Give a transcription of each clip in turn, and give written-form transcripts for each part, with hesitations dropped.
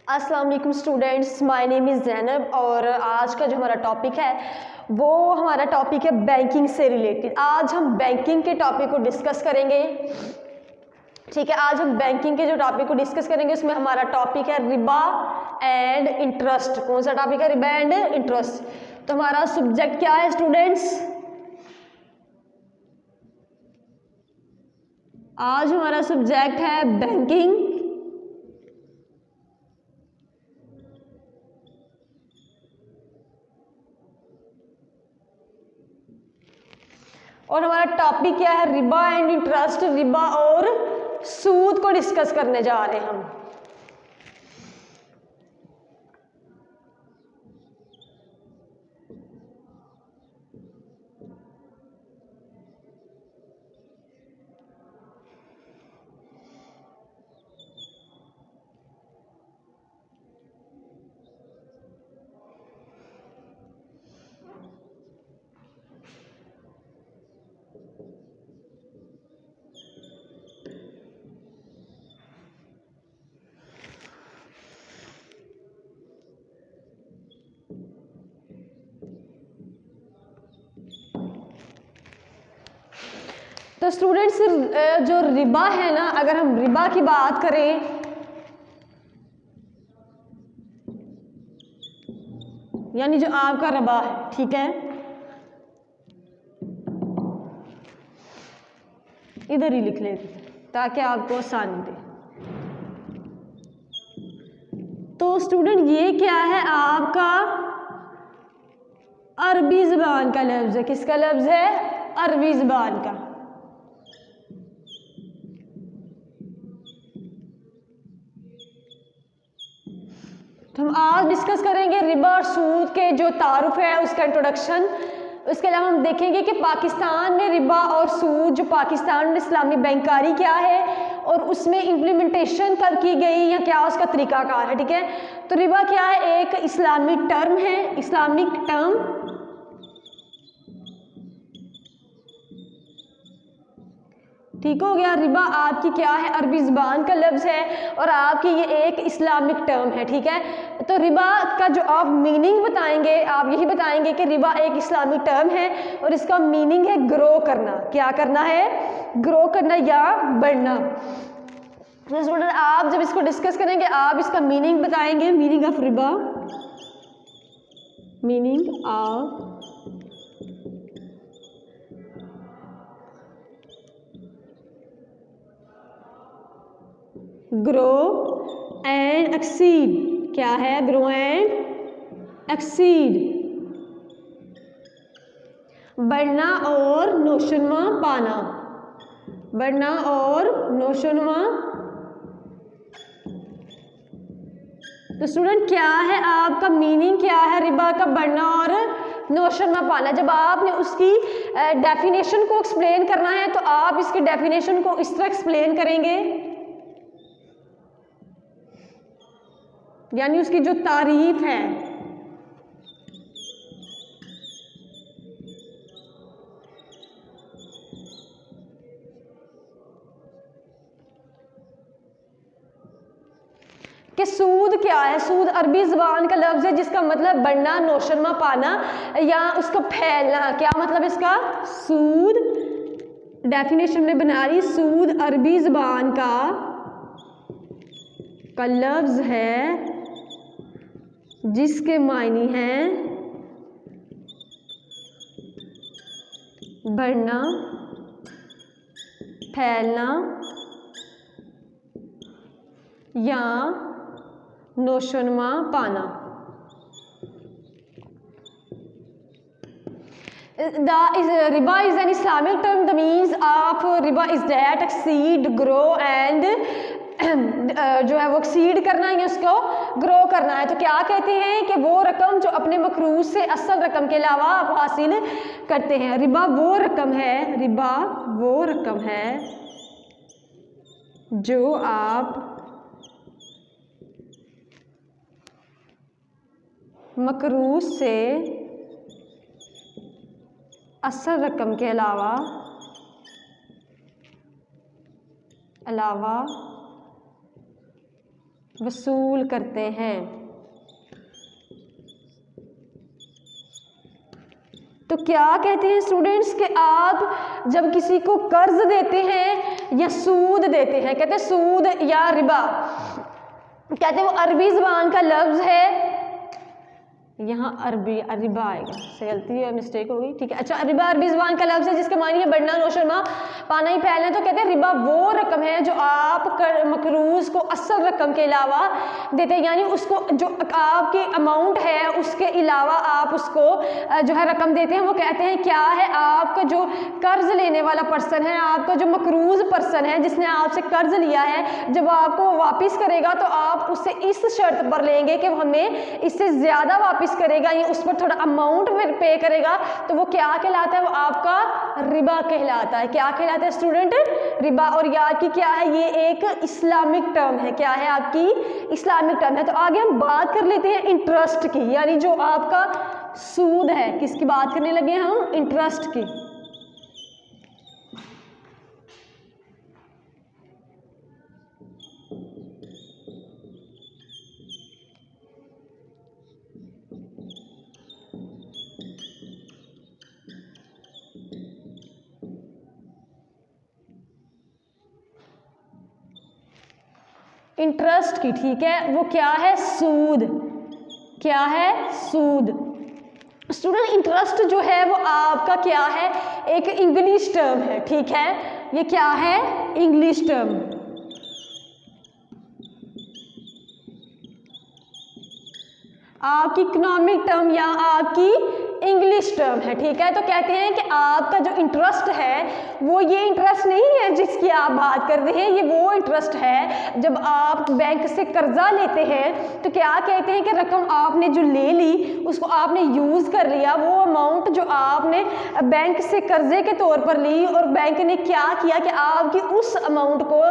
अस्सलाम वालेकुम students, my name is Zainab और आज का जो हमारा टॉपिक है वो हमारा टॉपिक है बैंकिंग से रिलेटेड। आज हम बैंकिंग के टॉपिक को डिस्कस करेंगे। ठीक है, आज हम बैंकिंग के जो टॉपिक को डिस्कस करेंगे उसमें हमारा टॉपिक है रिबा एंड इंटरेस्ट। कौन सा टॉपिक है? Riba and interest. तो हमारा सब्जेक्ट क्या है स्टूडेंट्स? आज हमारा सब्जेक्ट है बैंकिंग और हमारा टॉपिक क्या है? Riba and interest. रिबा और सूद को डिस्कस करने जा रहे हैं हम। तो स्टूडेंट्स, जो रिबा है ना, अगर हम रिबा की बात करें यानी जो आपका रिबा है, ठीक है, इधर ही लिख लेते ताकि आपको आसानी दे। तो स्टूडेंट ये क्या है? आपका अरबी ज़बान का लफ्ज़ है। किसका लफ्ज़ है? अरबी ज़बान का। तो हम आज डिस्कस करेंगे रिबा और सूद के जो तारुफ है उसका इंट्रोडक्शन। उसके अलावा हम देखेंगे कि पाकिस्तान में रिबा और सूद, जो पाकिस्तान में इस्लामी बैंकारी क्या है और उसमें इम्प्लीमेंटेशन कब की गई या क्या उसका तरीकाकार है। ठीक है, तो रिबा क्या है? एक इस्लामिक टर्म है, इस्लामिक टर्म। ठीक हो गया। रिबा आपकी क्या है? अरबी ज़बान का लफ्ज़ है और आपकी ये एक इस्लामिक टर्म है। ठीक है, तो रिबा का जो आप मीनिंग बताएंगे, आप यही बताएंगे कि रिबा एक इस्लामिक टर्म है और इसका मीनिंग है ग्रो करना। क्या करना है? ग्रो करना या बढ़ना। तो स्टूडेंट, आप जब इसको डिस्कस करेंगे आप इसका मीनिंग बताएंगे। Meaning of Riba, meaning of grow and exceed. क्या है? ग्रो एंड एक्सीड, बढ़ना और नौशनुमा पाना। बढ़ना और नौशनुमा। तो स्टूडेंट, क्या है आपका मीनिंग? क्या है रिबा का? बढ़ना और नौशनुमा पाना। जब आपने उसकी डेफिनेशन को एक्सप्लेन करना है तो आप इसकी डेफिनेशन को इस तरह एक्सप्लेन करेंगे, यानी उसकी जो तारीफ है, कि सूद क्या है? सूद अरबी ज़बान का लफ्ज़ है जिसका मतलब बढ़ना, नौशनुमा पाना या उसका फैलना। क्या मतलब इसका? सूद, डेफिनेशन में बना रही, सूद अरबी ज़बान का लफ्ज़ है जिसके मायने हैं बढ़ना, फैलना या नौशनुमा पाना। Riba is an Islamic term. The means of Riba is that exceed, grow and जो है वो एक्सीड करना है, उसको ग्रो करना है। तो क्या कहते हैं कि वो रकम जो अपने मकरूज से असल रकम के अलावा आप हासिल करते हैं। रिबा वो रकम है, रिबा वो रकम है जो आप मकरूज से असल रकम के अलावा वसूल करते हैं। तो क्या कहते हैं स्टूडेंट्स कि आप जब किसी को कर्ज देते हैं या सूद देते हैं, कहते हैं सूद या रिबा, कहते हैं वो अरबी ज़बान का लफ्ज़ है, यहाँ अरबी रिबा आएगा, से गलती है, मिस्टेक हो गई, ठीक है। अच्छा, रिबा अरबी ज़बान का लफ्ज़ है जिसका मानी है बढ़ना, नौशरमा, पाना ही फैलना। तो कहते हैं रिबा वो रकम है जो आप मकरूज़ को असल रकम के अलावा देते हैं, यानी उसको जो आपकी अमाउंट है उसके अलावा आप उसको जो है रकम देते हैं। वो कहते हैं क्या है, आपका जो कर्ज लेने वाला पर्सन है, आपका जो मकरूज़ पर्सन है जिसने आपसे कर्ज लिया है, जब आपको वापस करेगा तो आप उससे इस शर्त पर लेंगे कि हमें इससे ज़्यादा वापस करेगा, ये उस पर थोड़ा अमाउंट पे करेगा, तो वो क्या कहलाता है, वो आपका रिबा कहलाता है। क्या कहलाता है स्टूडेंट, रिबा। और याद की क्या है, ये एक इस्लामिक टर्म है। क्या है, आपकी इस्लामिक टर्म है। तो आगे हम बात कर लेते हैं इंटरेस्ट की, यानी जो आपका सूद है, किसकी बात करने लगे हैं हम, इंटरेस्ट की। इंटरेस्ट की, ठीक है, वो क्या है, सूद। क्या है, सूद। स्टूडेंट इंटरेस्ट जो है वो आपका क्या है, एक इंग्लिश टर्म है, ठीक है, ये क्या है, इंग्लिश टर्म। आपकी इकोनॉमिक टर्म या आपकी इंग्लिश टर्म है, ठीक है। तो कहते हैं कि आपका जो इंटरेस्ट है वो ये इंटरेस्ट नहीं है जिसकी आप बात कर रहे हैं, ये वो इंटरेस्ट है जब आप बैंक से कर्जा लेते हैं तो क्या कहते हैं कि रकम आपने जो ले ली उसको आपने यूज़ कर लिया, वो अमाउंट जो आपने बैंक से कर्जे के तौर पर ली और बैंक ने क्या किया कि आपकी उस अमाउंट को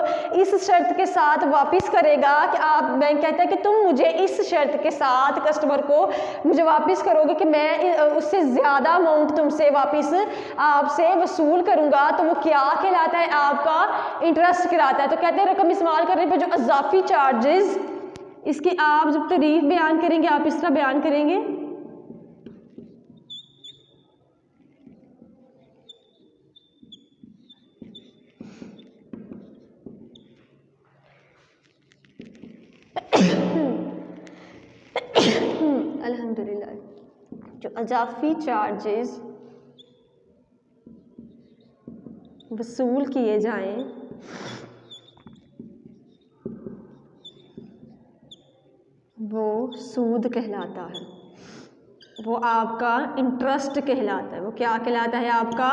इस शर्त के साथ वापस करेगा कि आप, बैंक कहता है कि तुम मुझे इस शर्त के साथ कस्टमर को मुझे वापस करोगे कि मैं उससे ज़्यादा अमाउंट तुमसे वापस आपसे वसूल करूँगा, तो वो क्या कहलाता है, आपका इंटरेस्ट कहलाता है। तो कहते हैं रकम इस्तेमाल करने पर जो अज़ाफ़ी चार्जेस, इसकी आप जब तारीफ बयान करेंगे आप इस तरह बयान करेंगे, अल्हम्दुलिल्लाह, जो अज़ाफ़ी चार्जेस वसूल किए जाएं वो सूद कहलाता है, वो आपका इंटरेस्ट कहलाता है। वो क्या कहलाता है, आपका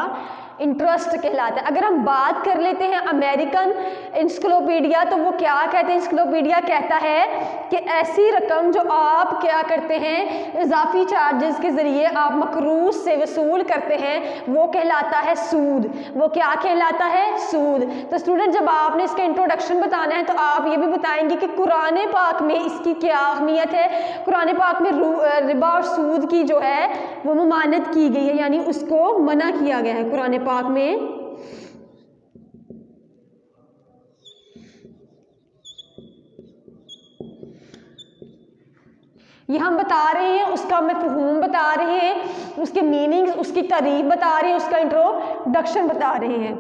इंटरेस्ट कहलाता है। अगर हम बात कर लेते हैं अमेरिकन इंसाइक्लोपीडिया, तो वो क्या कहते हैं, इंसाइक्लोपीडिया कहता है कि ऐसी रकम जो आप क्या करते हैं इजाफी चार्जेस के ज़रिए आप मकरूज़ से वसूल करते हैं वो कहलाता है सूद। वो क्या कहलाता है, सूद। तो स्टूडेंट जब आपने इसका इंट्रोडक्शन बताना है तो आप ये भी बताएंगे कि कुरान पाक में इसकी क्या अहमियत है। कुरान पाक में रिबा और सूद की जो है वो ममानत की गई है, यानी उसको मना किया गया है कुरान पाक में। ये हम बता रहे हैं, उसका मफ़हूम बता रहे हैं, उसके मीनिंग, उसकी तारीफ बता रहे हैं, उसका इंट्रोडक्शन बता रहे हैं।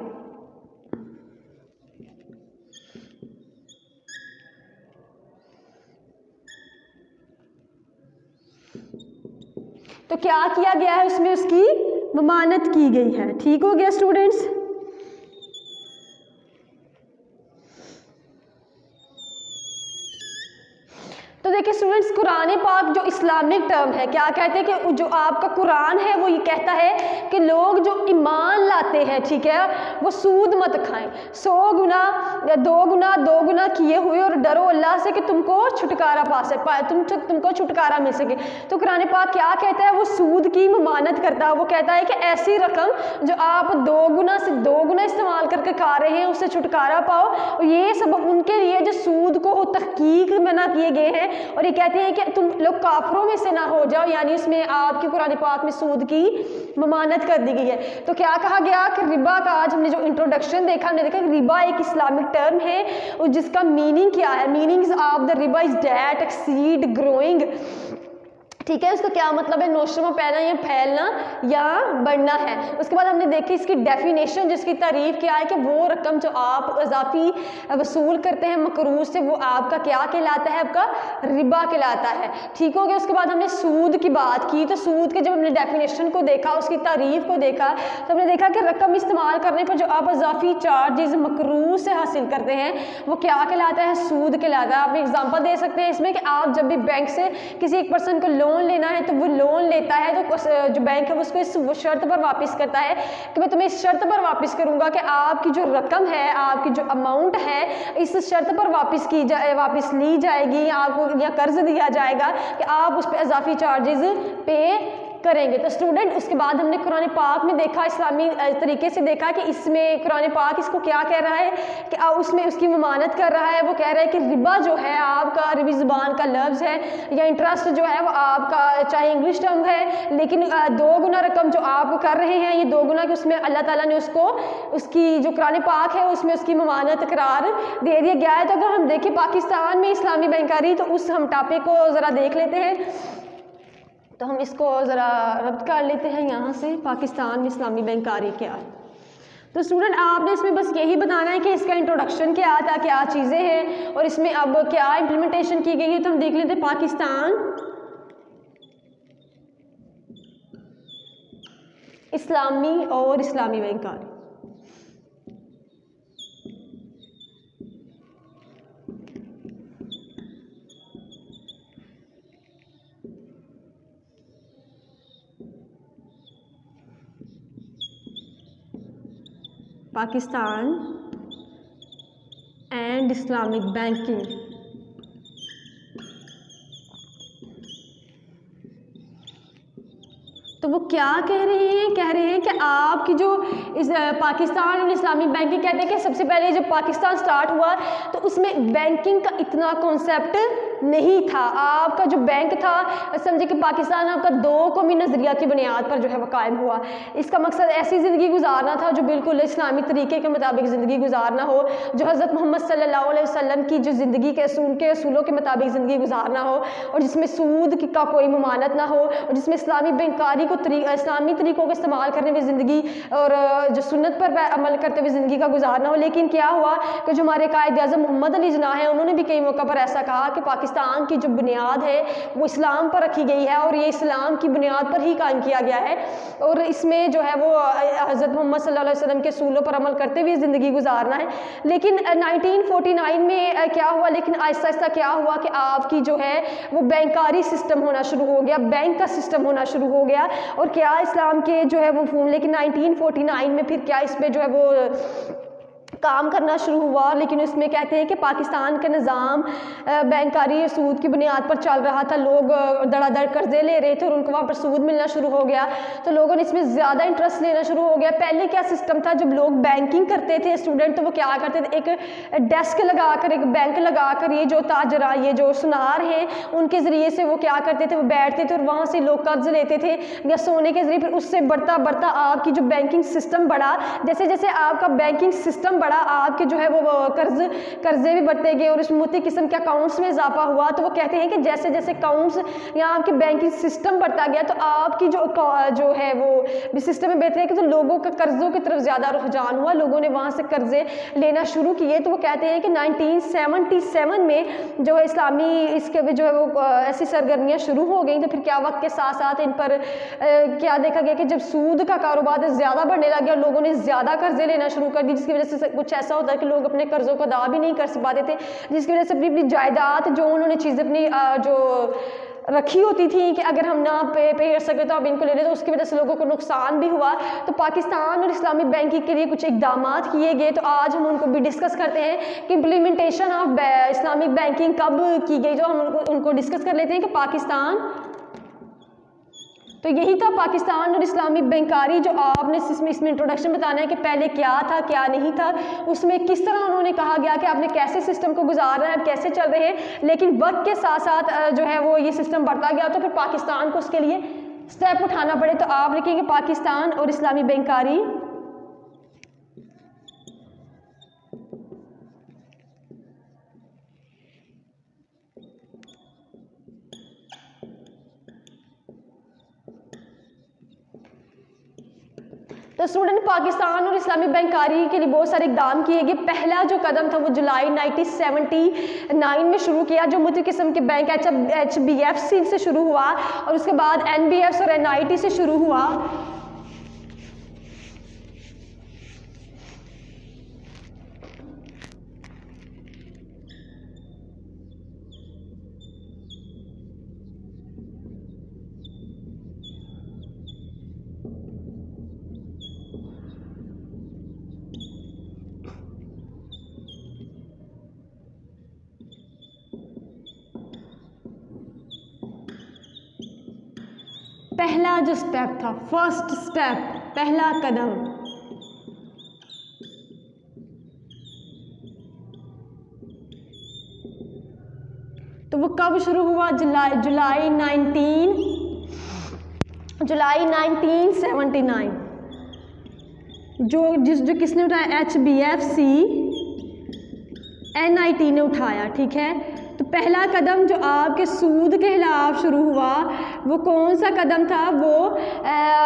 तो क्या किया गया है, उसमें उसकी ममानत की गई है। ठीक हो गया स्टूडेंट्स। तो देखिए स्टूडेंट्स, कुरान पाक जो इस्लामिक टर्म है, क्या कहते हैं कि जो आपका कुरान है वो ये कहता है कि लोग जो ईमान लाते हैं, ठीक है, वो सूद मत खाएं। 100 गुना 2 गुना किए हुए और डरो अल्लाह से कि तुमको छुटकारा पा सके, तुमको छुटकारा मिल सके। तो कुरान पाक क्या कहता है, वो सूद की ममानत करता है। वो कहता है कि ऐसी रकम जो आप 2 गुना से 2 गुना इस्तेमाल करके खा रहे हैं उससे छुटकारा पाओ। और ये सब उनके लिए जो सूद को तहकीक मना किए गए हैं, और ये कहते हैं कि तुम लोग काफरों में से ना हो जाओ, यानी इसमें आपकी कुरान पाक में सूद की ममानत ममानियत कर दी गई है। तो क्या कहा गया कि रिबा का आज हमने जो इंट्रोडक्शन देखा, हमने देखा कि रिबा एक इस्लामिक टर्म है और जिसका मीनिंग क्या है, मीनिंग्स ऑफ द रिबा इज डेट एक्सीड ग्रोइंग, ठीक है, उसका क्या मतलब है, नोशमा पैना या फैलना या बढ़ना है। उसके बाद हमने देखी इसकी डेफिनेशन, जिसकी तारीफ क्या है कि वो रकम जो आप इजाफी वसूल करते हैं मकरूज से वो आपका क्या कहलाता है, आपका रिबा कहलाता है, ठीक हो गया। उसके बाद हमने सूद की बात की, तो सूद के जब हमने डेफिनेशन को देखा, उसकी तारीफ को देखा, तो हमने देखा कि रकम इस्तेमाल करने पर जो आप इजाफी चार्जेस मकरूज से हासिल करते हैं वो क्या कहलाता है, सूद कहलाता है। आप एग्जाम्पल दे सकते हैं इसमें कि आप जब भी बैंक से किसी एक पर्सन को लोन लेना है तो वो लोन लेता है तो जो बैंक है उसको इस शर्त पर वापस करता है कि मैं तुम्हें इस शर्त पर वापस करूंगा कि आपकी जो रकम है, आपकी जो अमाउंट है, इस शर्त पर वापस ली जाएगी, आपको या कर्ज दिया जाएगा कि आप उस पर इजाफी चार्जेस पे करेंगे। तो स्टूडेंट उसके बाद हमने कुरान पाक में देखा, इस्लामी तरीके से देखा कि इसमें कुरान पाक इसको क्या कह रहा है कि उसमें उसकी ममानत कर रहा है। वो कह रहा है कि रिबा जो है आपका अरबी ज़ुबान का लफ्ज़ है, या इंटरेस्ट जो है वो आपका चाहे इंग्लिश टर्म है, लेकिन 2 गुना रकम जो आप कर रहे हैं ये 2 गुना की उसमें अल्लाह ताला ने उसको उसकी जो कुरान पाक है उसमें उसकी ममानत करार दे दिया गया है। तो अगर हम देखें पाकिस्तान में इस्लामी बैंकारी, तो उस हम टॉपिक को ज़रा देख लेते हैं। तो हम इसको ज़रा रब्त कर लेते हैं यहाँ से, पाकिस्तान में इस्लामी बैंकारी क्या है। तो स्टूडेंट आपने इसमें बस यही बताना है कि इसका इंट्रोडक्शन क्या था, क्या चीज़ें हैं और इसमें अब क्या इम्प्लीमेंटेशन की गई है। तो हम देख लेते हैं पाकिस्तान इस्लामी और इस्लामी बैंकारी। Pakistan and Islamic banking. तो वो क्या कह रहे हैं कि आपकी जो इस पाकिस्तान और इस्लामिक बैंकिंग कहते हैं कि सबसे पहले जब पाकिस्तान स्टार्ट हुआ तो उसमें बैंकिंग का इतना कॉन्सेप्ट नहीं था। आपका जो बैंक था, समझे कि पाकिस्तान आपका 2 कौमी नज़रिया की बुनियाद पर जो है वो कायम हुआ। इसका मकसद ऐसी ज़िंदगी गुजारना था जो बिल्कुल इस्लामी तरीके के मुताबिक ज़िंदगी गुजारना हो, जो हज़रत मोहम्मद सल्लल्लाहु अलैहि वसल्लम की जो ज़िंदगी के असूलों के मुताबिक ज़िंदगी गुजारना हो, और जिसमें सूद का कोई ममानत ना हो, और जिसमें इस्लामी बैंकारी को इस्लामी तरीक़ों का इस्तेमाल करने में ज़िंदगी और जो सुन्नत पर अमल करते हुए ज़िंदगी का गुजारना हो। लेकिन क्या हुआ कि जो हमारे कायद आज़म मोहम्मद अली जिन्ना है, उन्होंने भी कई मौक़ा पर ऐसा कहा कि पाकिस्तान की जो बुनियाद है वो इस्लाम पर रखी गई है और ये इस्लाम की बुनियाद पर ही कायम किया गया है, और इसमें जो है वो हज़रत मोहम्मद सल्लल्लाहु अलैहि वसल्लम के असूलों पर अमल करते हुए ज़िंदगी गुजारना है। लेकिन 1949 में क्या हुआ, लेकिन आहिस्ता आहिस्ता क्या हुआ कि आपकी जो है वो बैंकारी सिस्टम होना शुरू हो गया, बैंक का सिस्टम होना शुरू हो गया, और क्या इस्लाम के जो है वो मफ़हूम, लेकिन 1949 में फिर क्या इस पे जो है वो काम करना शुरू हुआ। लेकिन उसमें कहते हैं कि पाकिस्तान का निज़ाम बैंकारी सूद की बुनियाद पर चल रहा था, लोग धड़ाधड़ कर्जे ले रहे थे और उनको वहाँ पर सूद मिलना शुरू हो गया, तो लोगों ने इसमें ज़्यादा इंटरेस्ट लेना शुरू हो गया। पहले क्या सिस्टम था, जब लोग बैंकिंग करते थे स्टूडेंट, तो वो क्या करते थे, एक डेस्क लगाकर, एक बैंक लगाकर, ये जो ताजरा, ये जो सुनार हैं, उनके ज़रिए से वो क्या करते थे, वो बैठते थे और वहाँ से लोग कर्ज लेते थे या सोने के ज़रिए। फिर उससे बढ़ता बढ़ता आपकी जो बैंकिंग सिस्टम बढ़ा, जैसे जैसे आपका बैंकिंग सिस्टम बढ़ा, आपके जो है वो कर्जे भी बढ़ते गए और इस मोती किस्म के अकाउंट्स में इजाफा हुआ। तो वो कहते हैं कि जैसे जैसे अकाउंट्स या आपके बैंकिंग सिस्टम बढ़ता गया तो आपकी जो है वो सिस्टम में बेहतर है कि तो लोगों का कर्जों की तरफ ज़्यादा रुझान हुआ, लोगों ने वहाँ से कर्जे लेना शुरू किए। तो वो कहते हैं कि 1977 में जो इस्लामी इसके जो है वो ऐसी सरगर्मियाँ शुरू हो गई। तो फिर क्या वक्त के साथ साथ इन पर क्या देखा गया कि जब सूद का कारोबार ज़्यादा बढ़ने लग गया, लोगों ने ज़्यादा कर्जे लेना शुरू कर दी, जिसकी वजह से कुछ ऐसा होता है कि लोग अपने कर्जों को अदा भी नहीं कर पाते थे, जिसकी वजह से अपनी जायदाद जो उन्होंने चीज़ें अपनी जो रखी होती थी कि अगर हम ना पे कर सके तो आप इनको ले लें, तो उसकी वजह से लोगों को नुकसान भी हुआ। तो पाकिस्तान और इस्लामी बैंकिंग के लिए कुछ इकदाम किए गए, तो आज हम उनको भी डिस्कस करते हैं कि इम्प्लीमेंटेशन ऑफ इस्लामिक बैंकिंग कब की गई, जो हम उनको डिस्कस कर लेते हैं कि पाकिस्तान। तो यही था पाकिस्तान और इस्लामिक बैंकारी, जो आपने इसमें इंट्रोडक्शन बताना है कि पहले क्या था क्या नहीं था, उसमें किस तरह उन्होंने कहा गया कि आपने कैसे सिस्टम को गुजार रहे हैं, कैसे चल रहे हैं। लेकिन वक्त के साथ साथ जो है वो ये सिस्टम बढ़ता गया, तो फिर पाकिस्तान को उसके लिए स्टेप उठाना पड़े तो आप लिखेंगे पाकिस्तान और इस्लामी बैंकारी। तो स्टूडेंट, पाकिस्तान और इस्लामी बैंकारी के लिए बहुत सारे इकदाम किए गए। पहला जो कदम था वो जुलाई 1979 में शुरू किया, जो मुख्तलिफ किस्म के बैंक HBFC से शुरू हुआ और उसके बाद NBFC और NIT से शुरू हुआ। पहला जो स्टेप था, फर्स्ट स्टेप, पहला कदम, तो वो कब शुरू हुआ? जुलाई 1979। जो किसने उठाया? HBFC NIT ने उठाया, ठीक है। तो पहला कदम जो आपके सूद के खिलाफ शुरू हुआ वो कौन सा कदम था? वो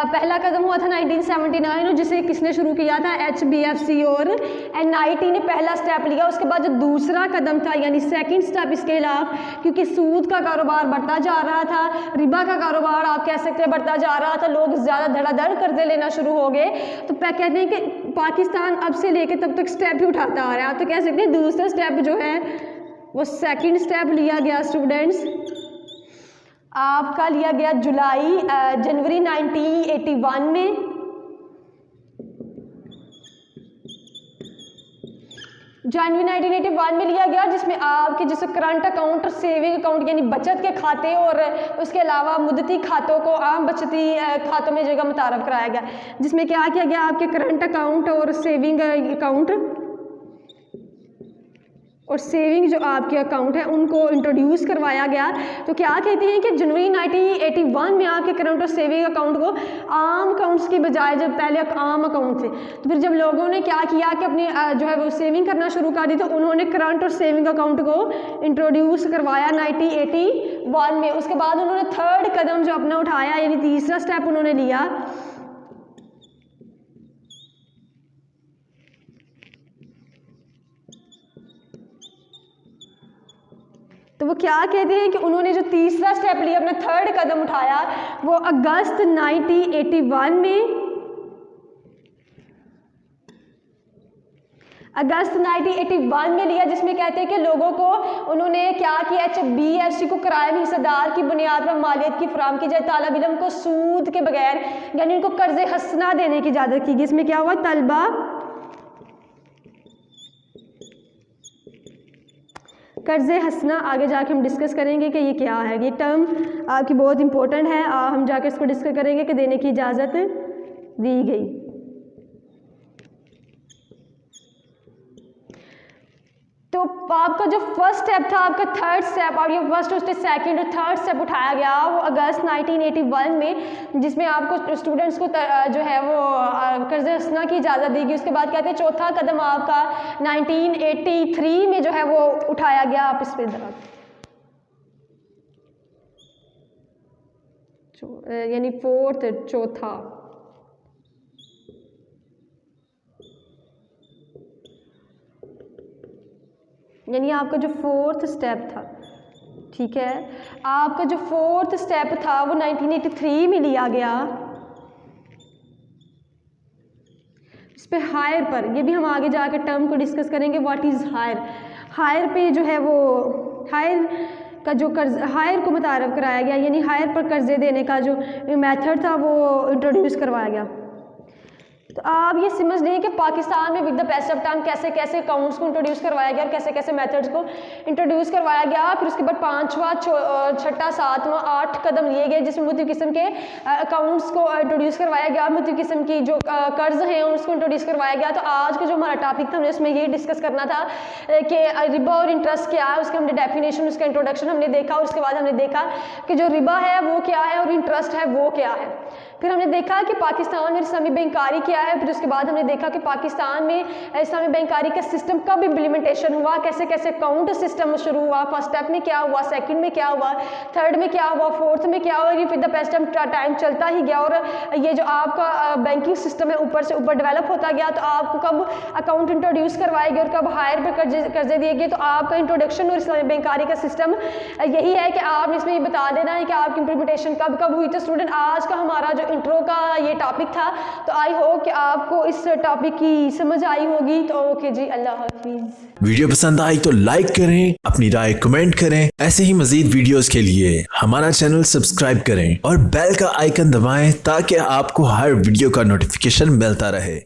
पहला कदम हुआ था 1979, और जिसे किसने शुरू किया था? HBFC और NIT ने पहला स्टेप लिया। उसके बाद जो दूसरा कदम था यानी सेकंड स्टेप इसके खिलाफ, क्योंकि सूद का कारोबार बढ़ता जा रहा था, रिबा का कारोबार आप कह सकते हैं बढ़ता जा रहा था, लोग ज़्यादा धड़ाधड़ कर्जे लेना शुरू हो गए, तो कहते हैं कि पाकिस्तान अब से लेकर तब तक स्टेप ही उठाता आ रहा है। तो कह सकते हैं दूसरा स्टेप जो है वो सेकंड स्टेप लिया गया स्टूडेंट्स, आपका लिया गया जनवरी 1981 में। जनवरी 1981 में लिया गया, जिसमें आपके जैसे करंट अकाउंट और सेविंग अकाउंट यानी बचत के खाते और उसके अलावा मुद्दती खातों को आम बचती खातों में जगह मुतारफ कराया गया, जिसमें क्या किया गया? आपके करंट अकाउंट और सेविंग अकाउंट और सेविंग जो आपके अकाउंट है उनको इंट्रोड्यूस करवाया गया। तो क्या कहते हैं कि जनवरी 1981 में आपके करंट और सेविंग अकाउंट को आम अकाउंट्स की बजाय, जब पहले आम अकाउंट थे, तो फिर जब लोगों ने क्या किया कि अपनी जो है वो सेविंग करना शुरू कर दी, तो उन्होंने करंट और सेविंग अकाउंट को इंट्रोड्यूस करवाया 1981 में। उसके बाद उन्होंने थर्ड कदम जो अपना उठाया यानी तीसरा स्टेप उन्होंने लिया, तो वो क्या कहते हैं कि उन्होंने जो तीसरा स्टेप लिया, अपना थर्ड कदम उठाया, वो अगस्त 1981 में लिया, जिसमें कहते हैं कि लोगों को उन्होंने क्या किया? HBFC को किराए में हिस्सेदार की बुनियाद पर मालियत की फराहम की जाए, तालिब इल्म को सूद के बगैर यानी उनको कर्ज हसना देने की इजाज़त की गई। इसमें क्या हुआ? तलबा कर्ज हसना, आगे जाके हम डिस्कस करेंगे कि ये क्या है। ये टर्म आपकी बहुत इंपॉर्टेंट है, हम जाके इसको डिस्कस करेंगे कि देने की इजाज़त दी गई। तो आपका जो फर्स्ट स्टेप था, आपका थर्ड स्टेप, और ये फर्स्ट उससे सेकंड और थर्ड स्टेप उठाया गया वो अगस्त 1981 में, जिसमें आपको स्टूडेंट्स को जो है वो कर्ज हसना की इजाज़त दी गई। उसके बाद कहते हैं चौथा कदम आपका 1983 में जो है वो उठाया गया। आप इस पर यानी फोर्थ, चौथा, यानी आपका जो फोर्थ स्टेप था, ठीक है, आपका जो फोर्थ स्टेप था वो 1983 में लिया गया। इस पे हायर पर, ये भी हम आगे जाकर टर्म को डिस्कस करेंगे, व्हाट इज़ हायर। हायर पे जो है वो हायर का जो कर्ज, हायर को मुतारफ कराया गया, यानी हायर पर कर्जे देने का जो मेथड था वो इंट्रोड्यूस करवाया गया। तो आप ये समझ लें कि पाकिस्तान में with the best of time कैसे कैसे अकाउंट्स को इंट्रोड्यूस करवाया गया और कैसे कैसे मेथड्स को इंट्रोड्यूस करवाया गया। फिर उसके बाद 5वां 6ठा 7वां 8 कदम लिए गए जिसमें मुख्तलिफ किस्म के अकाउंट्स को इंट्रोड्यूस करवाया गया, मुख्तलिफ किस्म की जो कर्ज हैं उसको इंट्रोड्यूस करवाया गया। तो आज का जो हमारा टॉपिक था हमने उसमें ये डिस्कस करना था कि रिबा और इंटरेस्ट क्या है, उसका हमने डेफिनेशन, उसका इंट्रोडक्शन हमने देखा और उसके बाद हमने देखा कि जो रिबा है वो क्या है और इंटरेस्ट है वो क्या है। फिर हमने देखा कि पाकिस्तान में इस्लामी बैंककारी क्या है। फिर उसके बाद हमने देखा कि पाकिस्तान में इस्लामी बैंककारी का सिस्टम कब इम्प्लीमेंटेशन हुआ, कैसे कैसे अकाउंट सिस्टम शुरू हुआ, फर्स्ट स्टेप में क्या हुआ, सेकंड में क्या हुआ, थर्ड में क्या हुआ, फोर्थ में क्या हुआ। ये फिर द बेस्ट टाइम चलता ही गया और ये जो आपका बैंकिंग सिस्टम है ऊपर से ऊपर डेवलप होता गया। तो आपको कब अकाउंट इंट्रोड्यूस करवाए गए और कब हायर पर कर्जे दिए गए। तो आपका इंट्रोडक्शन और इस्लामी बैंककारी का सिस्टम यही है कि आपने इसमें ये बता देना है कि आपकी इम्प्लीमेंटेशन कब कब हुई। तो स्टूडेंट आज का हमारा जो इंट्रो का ये टॉपिक था, तो आई होप कि आपको इस टॉपिक की समझ आई होगी। तो ओके जी, अल्लाह हाफिज। वीडियो पसंद आई तो लाइक करें, अपनी राय कमेंट करें। ऐसे ही मजीद वीडियोस के लिए हमारा चैनल सब्सक्राइब करें और बेल का आइकन दबाएं ताकि आपको हर वीडियो का नोटिफिकेशन मिलता रहे।